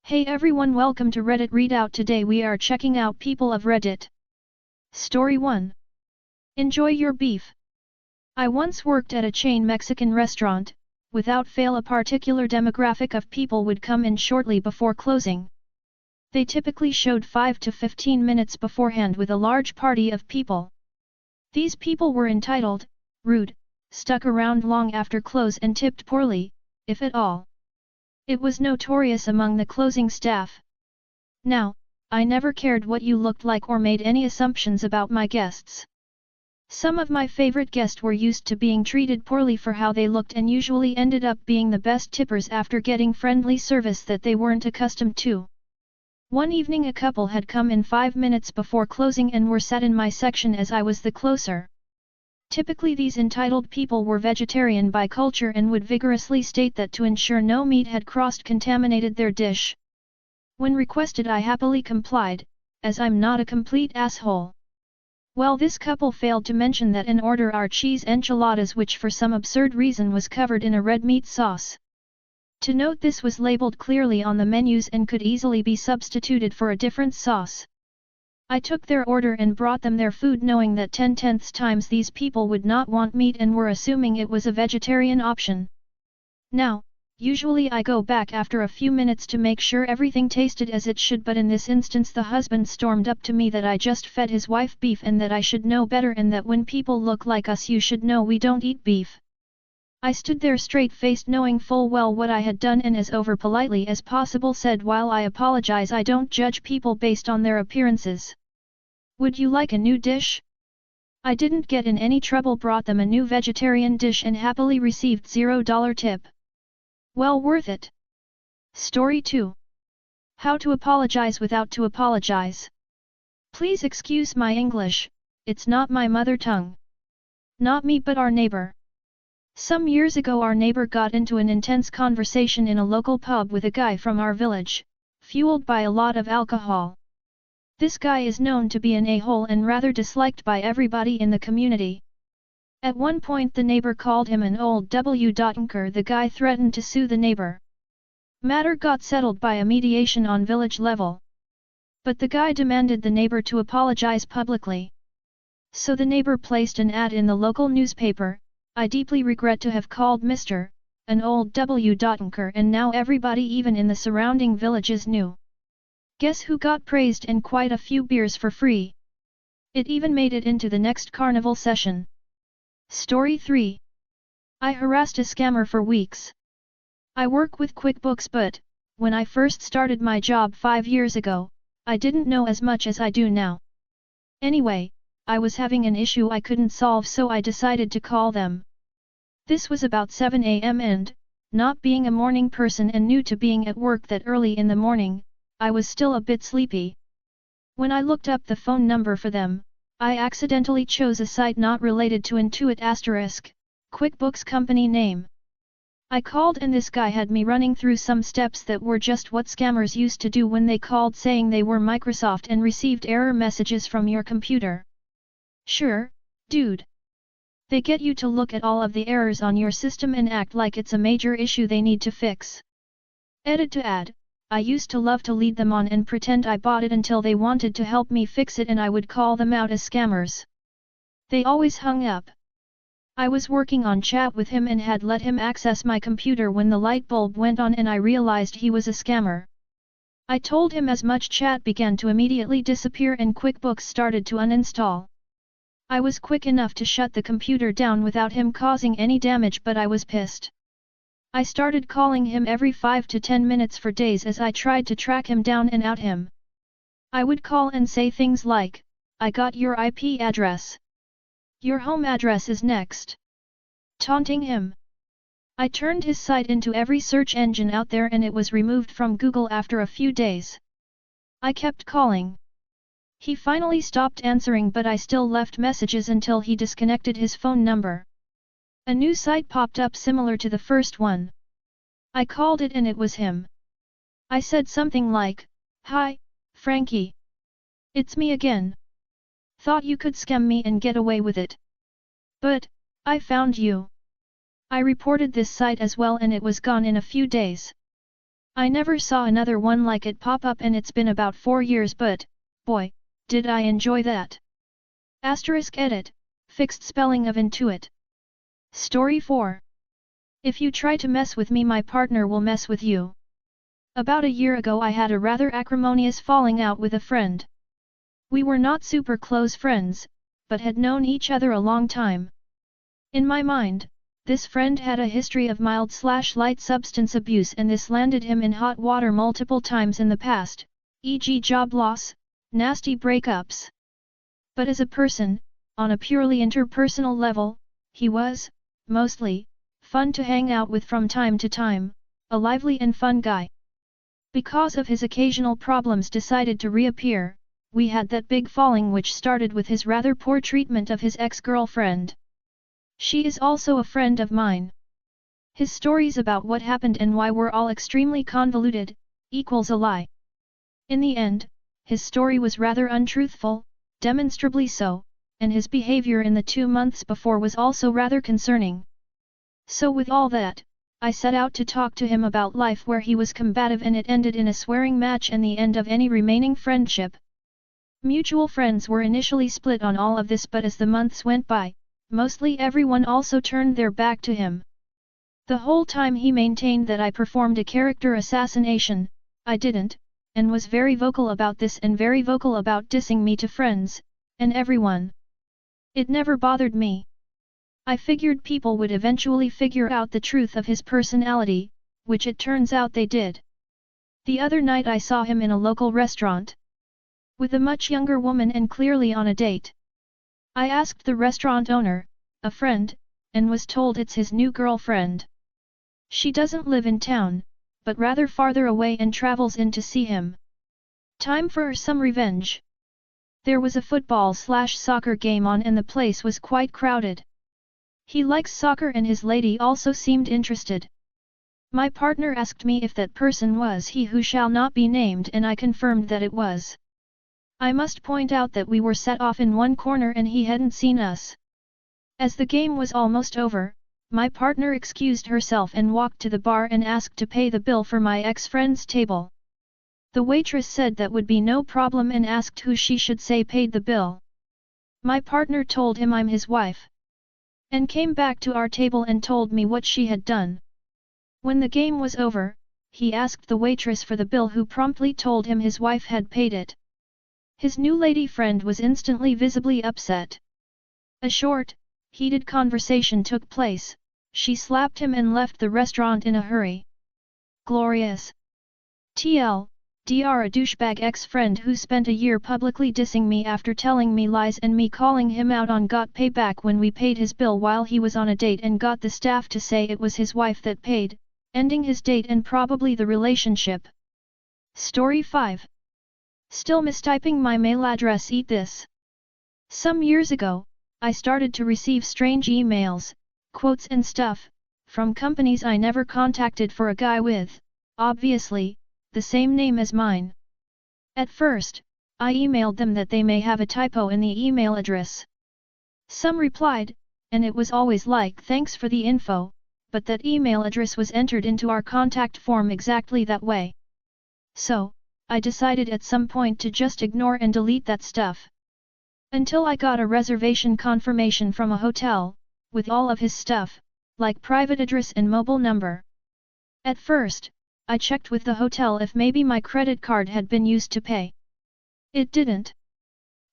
Hey everyone, welcome to Reddit Readout. Today we are checking out People of Reddit. Story 1. Enjoy your beef. I once worked at a chain Mexican restaurant. Without fail a particular demographic of people would come in shortly before closing. They typically showed 5 to 15 minutes beforehand with a large party of people. These people were entitled, rude, stuck around long after close and tipped poorly, if at all. It was notorious among the closing staff. Now, I never cared what you looked like or made any assumptions about my guests. Some of my favorite guests were used to being treated poorly for how they looked and usually ended up being the best tippers after getting friendly service that they weren't accustomed to. One evening a couple had come in 5 minutes before closing and were sat in my section as I was the closer. Typically these entitled people were vegetarian by culture and would vigorously state that to ensure no meat had cross-contaminated their dish. When requested I happily complied, as I'm not a complete asshole. Well, this couple failed to mention that and order our cheese enchiladas, which for some absurd reason was covered in a red meat sauce. To note, this was labeled clearly on the menus and could easily be substituted for a different sauce. I took their order and brought them their food knowing that 10/10 times these people would not want meat and were assuming it was a vegetarian option. Now, usually I go back after a few minutes to make sure everything tasted as it should, but in this instance the husband stormed up to me that I just fed his wife beef and that I should know better and that when people look like us you should know we don't eat beef. I stood there straight-faced knowing full well what I had done and as over-politely as possible said, while I apologize, I don't judge people based on their appearances. Would you like a new dish? I didn't get in any trouble, brought them a new vegetarian dish and happily received $0 tip. Well worth it. Story 2. How to apologize without to apologize. Please excuse my English, it's not my mother tongue. Not me but our neighbor. Some years ago our neighbor got into an intense conversation in a local pub with a guy from our village, fueled by a lot of alcohol. This guy is known to be an a-hole and rather disliked by everybody in the community. At one point the neighbor called him an old w-donker. The guy threatened to sue the neighbor. Matter got settled by a mediation on village level. But the guy demanded the neighbor to apologize publicly. So the neighbor placed an ad in the local newspaper, I deeply regret to have called Mr. an old w-donker, and now everybody even in the surrounding villages knew. Guess who got praised and quite a few beers for free? It even made it into the next carnival session. Story 3. I harassed a scammer for weeks. I work with QuickBooks, but when I first started my job 5 years ago, I didn't know as much as I do now. Anyway, I was having an issue I couldn't solve, so I decided to call them. This was about 7 a.m. and, not being a morning person and new to being at work that early in the morning, I was still a bit sleepy. When I looked up the phone number for them, I accidentally chose a site not related to Intuit *, QuickBooks company name. I called and this guy had me running through some steps that were just what scammers used to do when they called, saying they were Microsoft and received error messages from your computer. Sure, dude. They get you to look at all of the errors on your system and act like it's a major issue they need to fix. Edit to add. I used to love to lead them on and pretend I bought it until they wanted to help me fix it and I would call them out as scammers. They always hung up. I was working on chat with him and had let him access my computer when the light bulb went on and I realized he was a scammer. I told him as much. Chat began to immediately disappear and QuickBooks started to uninstall. I was quick enough to shut the computer down without him causing any damage, but I was pissed. I started calling him every 5 to 10 minutes for days as I tried to track him down and out him. I would call and say things like, I got your IP address. Your home address is next. Taunting him. I turned his site into every search engine out there and it was removed from Google after a few days. I kept calling. He finally stopped answering, but I still left messages until he disconnected his phone number. A new site popped up similar to the first one. I called it and it was him. I said something like, Hi, Frankie. It's me again. Thought you could scam me and get away with it. But, I found you. I reported this site as well and it was gone in a few days. I never saw another one like it pop up, and it's been about 4 years, but, boy, did I enjoy that. Edit. Fixed spelling of intuit. Story 4. If you try to mess with me, my partner will mess with you. About a year ago I had a rather acrimonious falling out with a friend. We were not super close friends, but had known each other a long time. In my mind, this friend had a history of mild/light substance abuse, and this landed him in hot water multiple times in the past, e.g. job loss, nasty breakups. But as a person, on a purely interpersonal level, he was, mostly, fun to hang out with from time to time, a lively and fun guy. Because of his occasional problems decided to reappear, we had that big falling which started with his rather poor treatment of his ex-girlfriend. She is also a friend of mine. His stories about what happened and why were all extremely convoluted, equals a lie. In the end, his story was rather untruthful, demonstrably so, and his behavior in the 2 months before was also rather concerning. So with all that, I set out to talk to him about life where he was combative, and it ended in a swearing match and the end of any remaining friendship. Mutual friends were initially split on all of this, but as the months went by, mostly everyone also turned their back to him. The whole time he maintained that I performed a character assassination. I didn't, and was very vocal about this and very vocal about dissing me to friends, and everyone. It never bothered me. I figured people would eventually figure out the truth of his personality, which it turns out they did. The other night I saw him in a local restaurant. With a much younger woman and clearly on a date. I asked the restaurant owner, a friend, and was told it's his new girlfriend. She doesn't live in town, but rather farther away and travels in to see him. Time for some revenge. There was a football/soccer game on and the place was quite crowded. He likes soccer and his lady also seemed interested. My partner asked me if that person was he who shall not be named, and I confirmed that it was. I must point out that we were set off in one corner and he hadn't seen us. As the game was almost over, my partner excused herself and walked to the bar and asked to pay the bill for my ex-friend's table. The waitress said that would be no problem and asked who she should say paid the bill. My partner told him I'm his wife. And came back to our table and told me what she had done. When the game was over, he asked the waitress for the bill, who promptly told him his wife had paid it. His new lady friend was instantly visibly upset. A short, heated conversation took place. She slapped him and left the restaurant in a hurry. Glorious. Dr. A douchebag ex-friend who spent a year publicly dissing me after telling me lies and me calling him out on got payback when we paid his bill while he was on a date and got the staff to say it was his wife that paid, ending his date and probably the relationship. Story 5. Still mistyping my mail address, eat this. Some years ago, I started to receive strange emails, quotes and stuff, from companies I never contacted for a guy with, obviously, the same name as mine. At first, I emailed them that they may have a typo in the email address. Some replied, and it was always like thanks for the info, but that email address was entered into our contact form exactly that way. So, I decided at some point to just ignore and delete that stuff. Until I got a reservation confirmation from a hotel, with all of his stuff, like private address and mobile number. At first, I checked with the hotel if maybe my credit card had been used to pay. It didn't.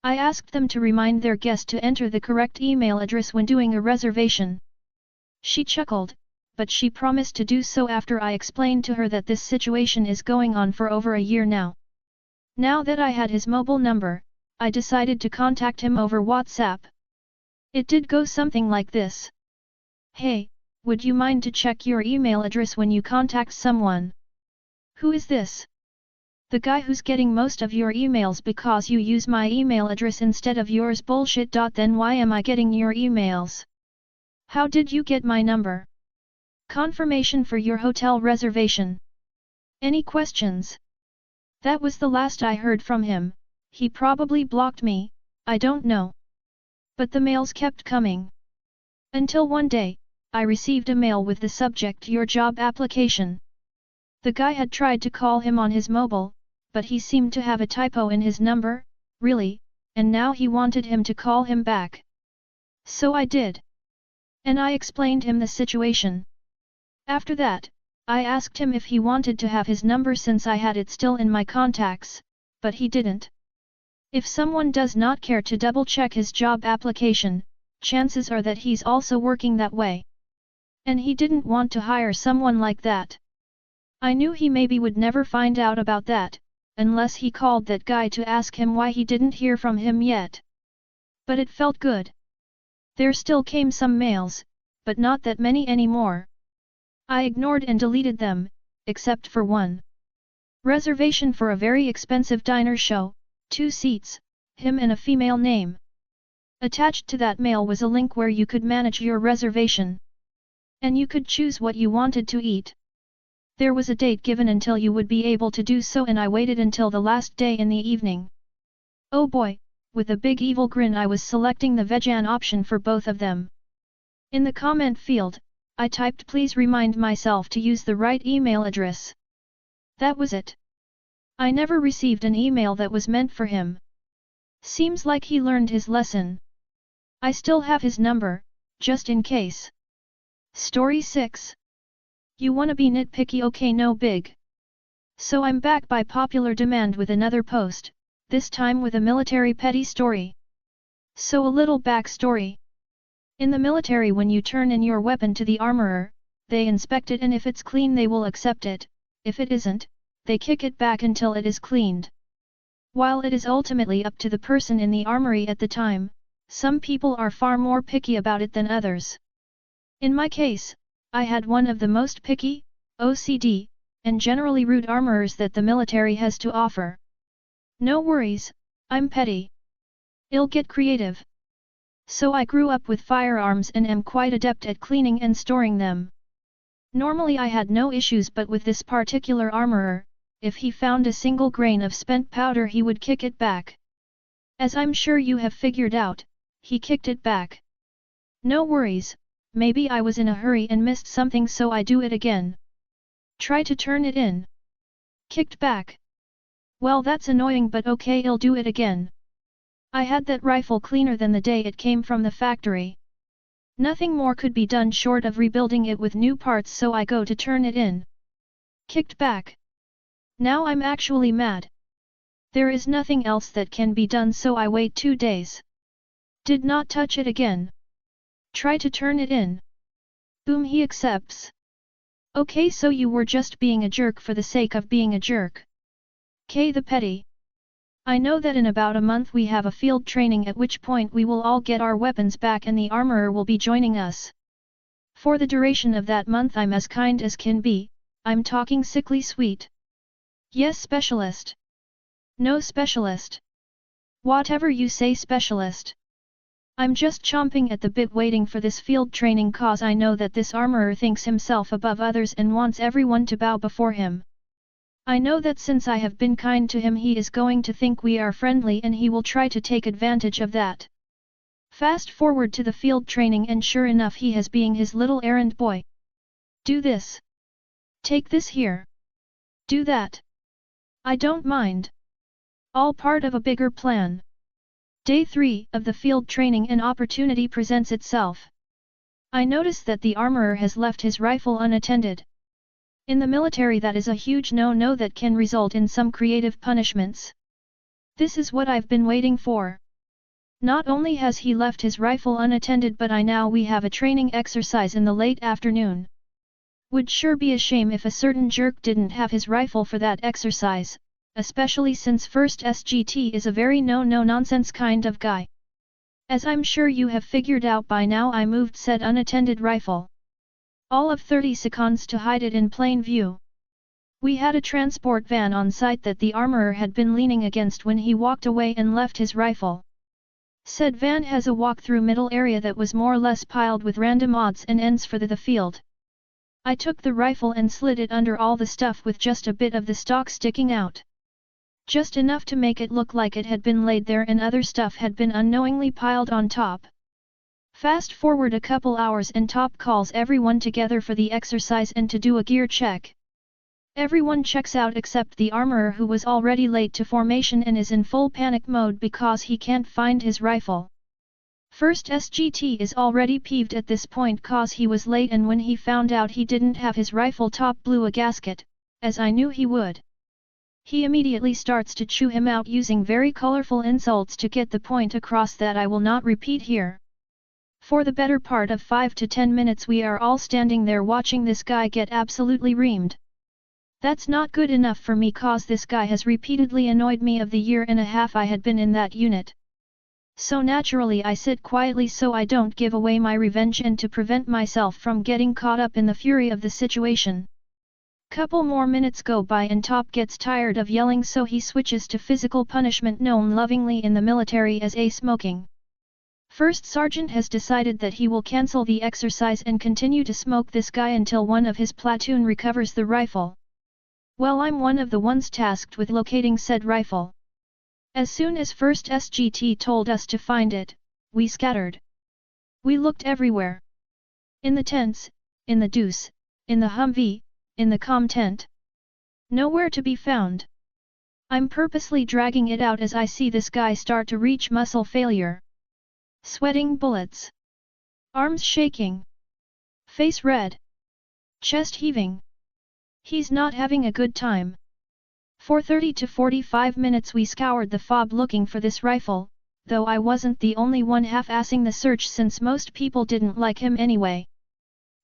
I asked them to remind their guest to enter the correct email address when doing a reservation. She chuckled, but she promised to do so after I explained to her that this situation is going on for over a year now. Now that I had his mobile number, I decided to contact him over WhatsApp. It did go something like this. Hey, would you mind to check your email address when you contact someone? Who is this? The guy who's getting most of your emails because you use my email address instead of yours. Bullshit. Then why am I getting your emails? How did you get my number? Confirmation for your hotel reservation. Any questions? That was the last I heard from him. He probably blocked me, I don't know. But the mails kept coming. Until one day, I received a mail with the subject your job application. The guy had tried to call him on his mobile, but he seemed to have a typo in his number, really, and now he wanted him to call him back. So I did. And I explained him the situation. After that, I asked him if he wanted to have his number since I had it still in my contacts, but he didn't. If someone does not care to double-check his job application, chances are that he's also working that way. And he didn't want to hire someone like that. I knew he maybe would never find out about that, unless he called that guy to ask him why he didn't hear from him yet. But it felt good. There still came some mails, but not that many anymore. I ignored and deleted them, except for one. Reservation for a very expensive diner show, 2 seats, him and a female name. Attached to that mail was a link where you could manage your reservation. And you could choose what you wanted to eat. There was a date given until you would be able to do so, and I waited until the last day in the evening. Oh boy, with a big evil grin I was selecting the vegan option for both of them. In the comment field, I typed "Please remind myself to use the right email address." That was it. I never received an email that was meant for him. Seems like he learned his lesson. I still have his number, just in case. Story 6. You wanna be nitpicky? Okay, no big. So I'm back by popular demand with another post, this time with a military petty story. So a little backstory. In the military, when you turn in your weapon to the armorer, they inspect it, and if it's clean they will accept it, if it isn't, they kick it back until it is cleaned. While it is ultimately up to the person in the armory at the time, some people are far more picky about it than others. In my case, I had one of the most picky, OCD, and generally rude armorers that the military has to offer. No worries, I'm petty. I'll get creative. So I grew up with firearms and am quite adept at cleaning and storing them. Normally I had no issues, but with this particular armorer, if he found a single grain of spent powder he would kick it back. As I'm sure you have figured out, he kicked it back. No worries, maybe I was in a hurry and missed something, so I do it again. Try to turn it in. Kicked back. Well, that's annoying, but okay, I'll do it again. I had that rifle cleaner than the day it came from the factory. Nothing more could be done short of rebuilding it with new parts, so I go to turn it in. Kicked back. Now I'm actually mad. There is nothing else that can be done, so I wait 2 days. Did not touch it again. Try to turn it in. Boom, he accepts. Okay, so you were just being a jerk for the sake of being a jerk. K the petty. I know that in about a month we have a field training, at which point we will all get our weapons back and the armorer will be joining us. For the duration of that month I'm as kind as can be, I'm talking sickly sweet. Yes, specialist. No, specialist. Whatever you say, specialist. I'm just chomping at the bit waiting for this field training, cause I know that this armorer thinks himself above others and wants everyone to bow before him. I know that since I have been kind to him he is going to think we are friendly and he will try to take advantage of that. Fast forward to the field training and sure enough he has being his little errand boy. Do this. Take this here. Do that. I don't mind. All part of a bigger plan. Day 3 of the field training, an opportunity presents itself. I notice that the armorer has left his rifle unattended. In the military that is a huge no-no that can result in some creative punishments. This is what I've been waiting for. Not only has he left his rifle unattended, but we have a training exercise in the late afternoon. Would sure be a shame if a certain jerk didn't have his rifle for that exercise, especially since 1st SGT is a very no-nonsense kind of guy. As I'm sure you have figured out by now, I moved said unattended rifle. All of 30 seconds to hide it in plain view. We had a transport van on site that the armorer had been leaning against when he walked away and left his rifle. Said van has a walk-through middle area that was more or less piled with random odds and ends for the field. I took the rifle and slid it under all the stuff with just a bit of the stock sticking out. Just enough to make it look like it had been laid there and other stuff had been unknowingly piled on top. Fast forward a couple hours and Top calls everyone together for the exercise and to do a gear check. Everyone checks out except the armorer who was already late to formation and is in full panic mode because he can't find his rifle. First SGT is already peeved at this point cause he was late, and when he found out he didn't have his rifle top blew a gasket, as I knew he would. He immediately starts to chew him out using very colorful insults to get the point across that I will not repeat here. For the better part of 5 to 10 minutes we are all standing there watching this guy get absolutely reamed. That's not good enough for me cause this guy has repeatedly annoyed me of the year and a half I had been in that unit. So naturally I sit quietly so I don't give away my revenge and to prevent myself from getting caught up in the fury of the situation. Couple more minutes go by and Top gets tired of yelling so he switches to physical punishment known lovingly in the military as smoking. First Sergeant has decided that he will cancel the exercise and continue to smoke this guy until one of his platoon recovers the rifle. Well, I'm one of the ones tasked with locating said rifle. As soon as First SGT told us to find it, we scattered. We looked everywhere. In the tents, in the deuce, in the Humvee, in the comm tent. Nowhere to be found. I'm purposely dragging it out as I see this guy start to reach muscle failure. Sweating bullets. Arms shaking. Face red. Chest heaving. He's not having a good time. For 30 to 45 minutes we scoured the fob looking for this rifle, though I wasn't the only one half-assing the search since most people didn't like him anyway.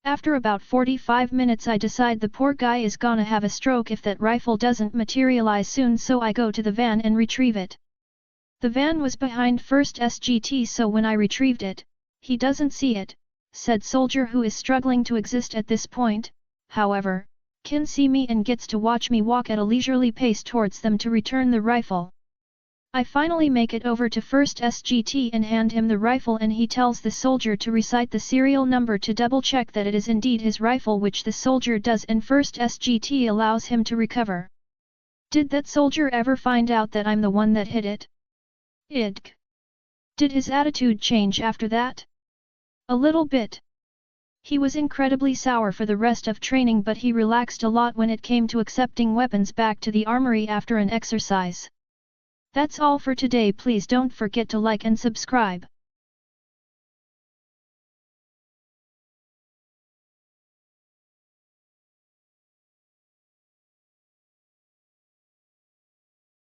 After about 45 minutes I decide the poor guy is gonna have a stroke if that rifle doesn't materialize soon, so I go to the van and retrieve it. The van was behind First SGT, so when I retrieved it, he doesn't see it, said soldier who is struggling to exist at this point, however, can see me and gets to watch me walk at a leisurely pace towards them to return the rifle. I finally make it over to First SGT and hand him the rifle, and he tells the soldier to recite the serial number to double check that it is indeed his rifle, which the soldier does, and First SGT allows him to recover. Did that soldier ever find out that I'm the one that hit it? Idk. Did his attitude change after that? A little bit. He was incredibly sour for the rest of training, but he relaxed a lot when it came to accepting weapons back to the armory after an exercise. That's all for today. Please don't forget to like and subscribe.